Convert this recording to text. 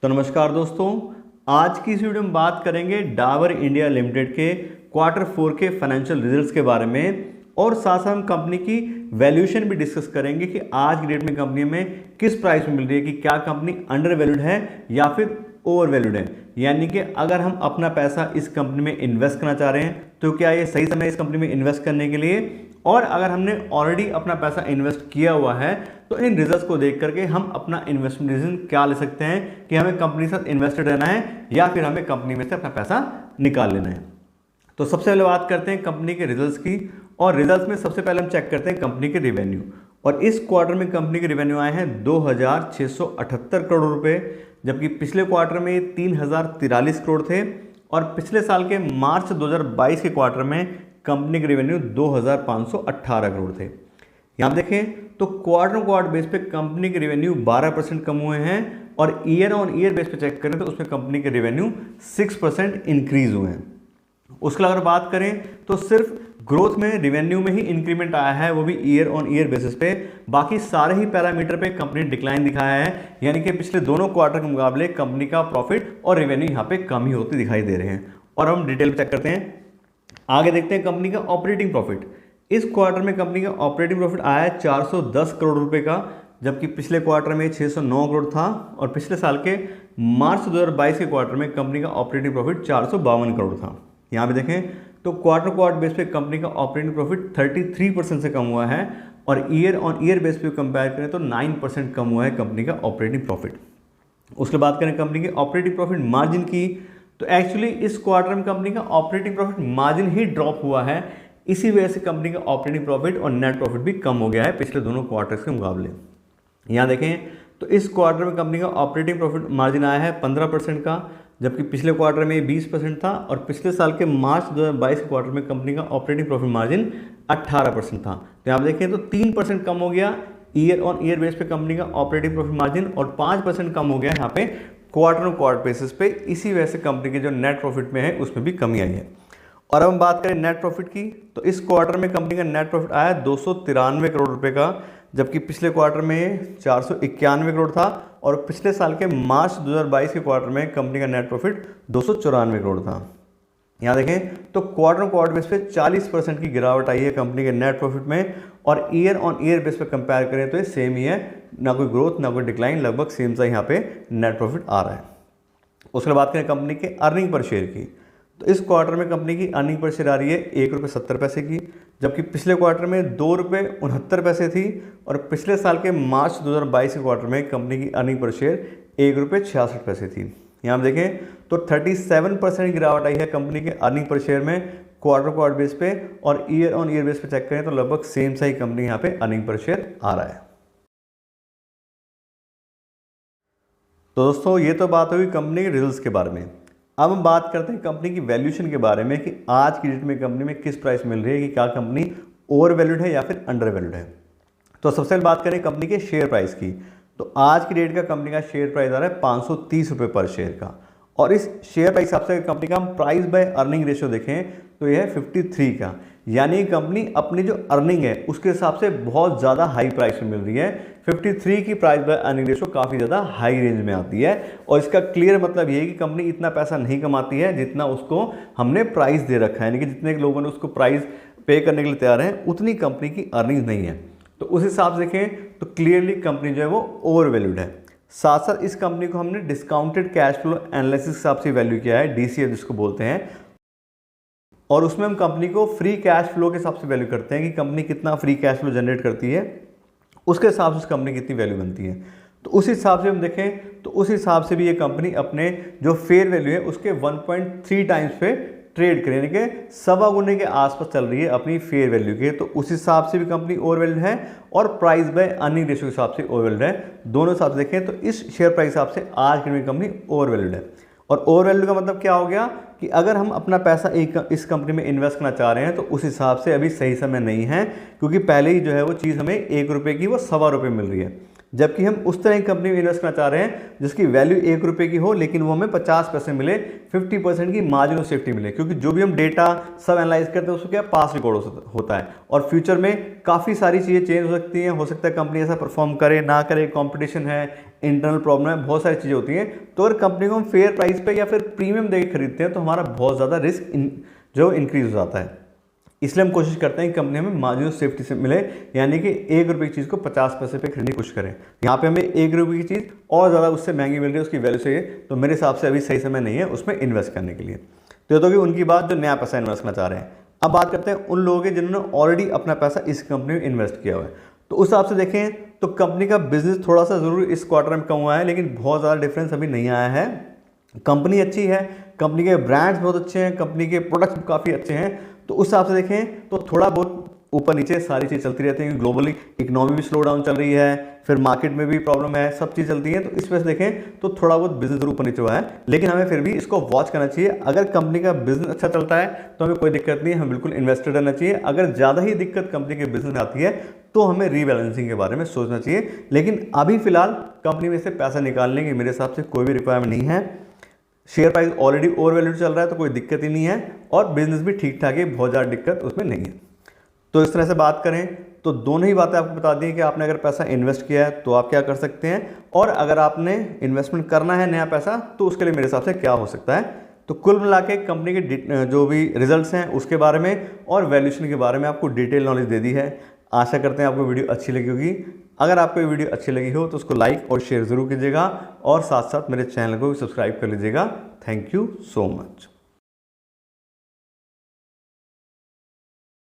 तो नमस्कार दोस्तों, आज की इस वीडियो में बात करेंगे डाबर इंडिया लिमिटेड के Q4 के फाइनेंशियल रिजल्ट्स के बारे में और साथ साथ हम कंपनी की वैल्यूएशन भी डिस्कस करेंगे कि आज की डेट में कंपनी में किस प्राइस में मिल रही है, कि क्या कंपनी अंडर वैल्यूड है या फिर ओवर वैल्यूड है। यानी कि अगर हम अपना पैसा इस कंपनी में इन्वेस्ट करना चाह रहे हैं तो क्या ये सही समय है इस कंपनी में इन्वेस्ट करने के लिए, और अगर हमने ऑलरेडी अपना पैसा इन्वेस्ट किया हुआ है तो इन रिजल्ट्स को देख करके हम अपना इन्वेस्टमेंट डिसीजन क्या ले सकते हैं कि हमें कंपनी के साथ इन्वेस्टेड रहना है या फिर हमें कंपनी में से अपना पैसा निकाल लेना है। तो सबसे पहले बात करते हैं कंपनी के रिजल्ट्स की, और रिजल्ट्स में सबसे पहले हम चेक करते हैं कंपनी के रेवेन्यू। और इस क्वार्टर में कंपनी के रेवेन्यू आए हैं 2678 करोड़ रुपए, जबकि पिछले क्वार्टर में 3043 करोड़ थे, और पिछले साल के मार्च 2022 के क्वार्टर में कंपनी के रेवेन्यू 2518 करोड़ थे। यहाँ देखें तो क्वार्टर बेस पे कंपनी के रेवेन्यू 12% कम हुए हैं, और ईयर ऑन ईयर बेस पे चेक करें तो उसमें कंपनी के रेवेन्यू 6% इंक्रीज हुए हैं। उसके अगर बात करें तो सिर्फ ग्रोथ में रेवेन्यू में ही इंक्रीमेंट आया है, वो भी ईयर ऑन ईयर बेसिस पे। बाकी सारे ही पैरामीटर पे कंपनी डिक्लाइन दिखाया है, यानी कि पिछले दोनों क्वार्टर के मुकाबले कंपनी का प्रॉफिट और रेवेन्यू यहाँ पे कम ही होते दिखाई दे रहे हैं। और हम डिटेल चेक करते हैं, आगे देखते हैं कंपनी का ऑपरेटिंग प्रॉफिट। इस क्वार्टर में कंपनी का ऑपरेटिंग प्रॉफिट आया है 410 करोड़ रुपए का, जबकि पिछले क्वार्टर में 609 करोड़ था, और पिछले साल के मार्च 2022 के क्वार्टर में कंपनी का ऑपरेटिंग प्रॉफिट 452 करोड़ था। यहाँ पे देखें तो क्वार्टर बेस पे कंपनी का ऑपरेटिंग प्रॉफिट 33% से कम हुआ है, और ईयर ऑन ईयर बेस पे कंपेयर करें तो 9% कम हुआ है कंपनी का ऑपरेटिंग प्रॉफिट। उसके बाद करें कंपनी के ऑपरेटिंग प्रॉफिट मार्जिन की, तो एक्चुअली इस क्वार्टर में कंपनी का ऑपरेटिंग प्रॉफिट मार्जिन ही ड्रॉप हुआ है, इसी वजह से कंपनी का ऑपरेटिंग प्रॉफिट और नेट प्रॉफिट भी कम हो गया है पिछले दोनों क्वार्टर्स के मुकाबले। यहाँ देखें तो इस क्वार्टर में कंपनी का ऑपरेटिंग प्रॉफिट मार्जिन आया है 15% का, जबकि पिछले क्वार्टर में 20% था, और पिछले साल के मार्च 2022 के क्वार्टर में कंपनी का ऑपरेटिंग प्रॉफिट मार्जिन 18% था। तो आप देखें तो 3% कम हो गया ईयर ऑन ईयर बेस पे कंपनी का ऑपरेटिंग प्रॉफिट मार्जिन, और 5% कम हो गया यहाँ पे क्वार्टर बेसिस पे। इसी वजह से कंपनी के जो नेट प्रॉफिट में है उसमें भी कमी आई है। और अब हम बात करें नेट प्रॉफिट की, तो इस क्वार्टर में कंपनी का नेट प्रॉफिट आया 293 करोड़ रुपए का, जबकि पिछले क्वार्टर में 491 करोड़ था, और पिछले साल के मार्च 2022 के क्वार्टर में कंपनी का नेट प्रॉफिट 294 करोड़ था। यहाँ देखें तो क्वार्टर बेस पे 40% की गिरावट आई है कंपनी के नेट प्रॉफिट में, और ईयर ऑन ईयर बेस पे कंपेयर करें तो ये सेम ही है, ना कोई ग्रोथ ना कोई डिक्लाइन, लगभग सेम सा यहाँ पे नेट प्रॉफिट आ रहा है। उसके बाद करें कंपनी के अर्निंग पर शेयर की, तो इस क्वार्टर में कंपनी की अर्निंग पर शेयर आ रही है ₹1.70 की, जबकि पिछले क्वार्टर में ₹2.69 थी, और पिछले साल के मार्च 2022 के क्वार्टर में कंपनी की अर्निंग पर शेयर ₹1.66 थी। यहाँ देखें तो 37% गिरावट आई है कंपनी के अर्निंग पर शेयर में क्वार्टर बेस पे, और ईयर ऑन ईयर बेस पे चेक करें तो लगभग सेम सा ही कंपनी यहाँ पे अर्निंग पर शेयर आ रहा है। तो दोस्तों ये तो बात हुई कंपनी के रिजल्ट्स के बारे में। अब हम बात करते हैं कंपनी की वैल्यूएशन के बारे में, कि आज की डेट में कंपनी में किस प्राइस मिल रही है, कि क्या कंपनी ओवर वैल्यूड है या फिर अंडर वैल्यूड है। तो सबसे पहले बात करें कंपनी के शेयर प्राइस की, तो आज की डेट का कंपनी का शेयर प्राइस आ रहा है 530 रुपये पर शेयर का, और इस शेयर प्राइस हिसाब से कंपनी का हम प्राइस बाय अर्निंग रेशियो देखें तो यह है 53 का, यानी कंपनी अपनी जो अर्निंग है उसके हिसाब से बहुत ज़्यादा हाई प्राइस में मिल रही है। 53 की प्राइस बाय अर्निंग रेशियो काफ़ी ज़्यादा हाई रेंज में आती है, और इसका क्लियर मतलब ये है कि कंपनी इतना पैसा नहीं कमाती है जितना उसको हमने प्राइस दे रखा है, यानी कि जितने लोगों ने उसको प्राइस पे करने के लिए तैयार हैं उतनी कंपनी की अर्निंग नहीं है। तो उस हिसाब से देखें तो क्लियरली कंपनी जो है वो ओवर वैल्यूड है। साथ साथ इस कंपनी को हमने डिस्काउंटेड कैश फ्लो एनालिसिस के हिसाब से वैल्यू किया है, DCF जिसको बोलते हैं, और उसमें हम कंपनी को फ्री कैश फ्लो के हिसाब से वैल्यू करते हैं कि कंपनी कितना फ्री कैश फ्लो जनरेट करती है, उसके हिसाब से उस कंपनी की कितनी वैल्यू बनती है। तो उस हिसाब से हम देखें तो उस हिसाब से भी ये कंपनी अपने जो फेयर वैल्यू है उसके 1.3 टाइम्स पे ट्रेड करें, यानी कि 1.25 गुने के आसपास चल रही है अपनी फेयर वैल्यू के। तो उस हिसाब से भी कंपनी ओवर वैल्यूड है, और प्राइस बाय अर्निंग रेशियो के हिसाब से ओवर वैल्यूड है। दोनों हिसाब से देखें तो इस शेयर प्राइस हिसाब से आज की कंपनी ओवर वैल्यूड है। और ओवर वैल्यू का मतलब क्या हो गया कि अगर हम अपना पैसा इस कंपनी में इन्वेस्ट करना चाह रहे हैं तो उस हिसाब से अभी सही समय नहीं है, क्योंकि पहले ही जो है वो चीज़ हमें ₹1 की वो ₹1.25 मिल रही है, जबकि हम उस तरह की कंपनी में इन्वेस्ट करना चाह रहे हैं जिसकी वैल्यू ₹1 की हो, लेकिन वो हमें 50 पैसे मिले, 50% की मार्जिन ऑफ सेफ्टी मिले, क्योंकि जो भी हम डेटा सब एनालाइज करते हैं उसको क्या पास रिकॉर्ड होता है, और फ्यूचर में काफ़ी सारी चीज़ें चेंज हो सकती हैं। हो सकता है कंपनी ऐसा परफॉर्म करे ना करे, कंपटीशन है, इंटरनल प्रॉब्लम है, बहुत सारी चीज़ें होती हैं। तो अगर कंपनी को हम फेयर प्राइस पे या फिर प्रीमियम देकर खरीदते हैं तो हमारा बहुत ज़्यादा रिस्क जो इंक्रीज हो जाता है। इसलिए हम कोशिश करते हैं कि कंपनी हमें मार्जिन ऑफ सेफ्टी से मिले, यानी कि 1 रुपये की चीज़ को 50 पैसे पे खरीदने की कोशिश करें। यहाँ पे हमें 1 रुपये की चीज़ और ज़्यादा उससे महंगी मिल रही है, उसकी वैल्यू से, तो मेरे हिसाब से अभी सही समय नहीं है उसमें इन्वेस्ट करने के लिए। तो ये तो कि उनकी बात जो नया पैसा इन्वेस्ट करना चाह रहे हैं। अब बात करते हैं उन लोगों की जिन्होंने ऑलरेडी अपना पैसा इस कंपनी में इन्वेस्ट किया हुआ है। तो उस हिसाब से देखें तो कंपनी का बिजनेस थोड़ा सा ज़रूर इस क्वार्टर में कम हुआ है, लेकिन बहुत ज़्यादा डिफरेंस अभी नहीं आया है। कंपनी अच्छी है, कंपनी के ब्रांड्स बहुत अच्छे हैं, कंपनी के प्रोडक्ट्स काफ़ी अच्छे हैं। तो उस हिसाब से देखें तो थोड़ा बहुत ऊपर नीचे सारी चीज़ चलती रहती है। ग्लोबली इकोनॉमी भी स्लो डाउन चल रही है, फिर मार्केट में भी प्रॉब्लम है, सब चीज़ चलती है। तो इस वजह से देखें तो थोड़ा बहुत बिजनेस जरूर ऊपर नीचे हुआ है, लेकिन हमें फिर भी इसको वॉच करना चाहिए। अगर कंपनी का बिजनेस अच्छा चलता है तो हमें कोई दिक्कत नहीं है, हमें बिल्कुल इन्वेस्टेड रहना चाहिए। अगर ज़्यादा ही दिक्कत कंपनी के बिजनेस में आती है तो हमें रीबैलेंसिंग के बारे में सोचना चाहिए। लेकिन अभी फिलहाल कंपनी में से पैसा निकालने की मेरे हिसाब से कोई भी रिक्वायरमेंट नहीं है। Share price already over value चल रहा है तो कोई दिक्कत ही नहीं है, और बिजनेस भी ठीक ठाक है, बहुत ज़्यादा दिक्कत उसमें नहीं है। तो इस तरह से बात करें तो दोनों ही बातें आपको बता दी कि आपने अगर पैसा इन्वेस्ट किया है तो आप क्या कर सकते हैं, और अगर आपने इन्वेस्टमेंट करना है नया पैसा तो उसके लिए मेरे हिसाब से क्या हो सकता है। तो कुल मिला के कंपनी के जो भी रिजल्ट्स हैं उसके बारे में और वैल्यूएशन के बारे में आपको डिटेल नॉलेज दे दी है। आशा करते हैं आपको वीडियो अच्छी लगी होगी। अगर आपको ये वीडियो अच्छी लगी हो तो उसको लाइक और शेयर ज़रूर कीजिएगा, और साथ साथ मेरे चैनल को भी सब्सक्राइब कर लीजिएगा। Thank you so much.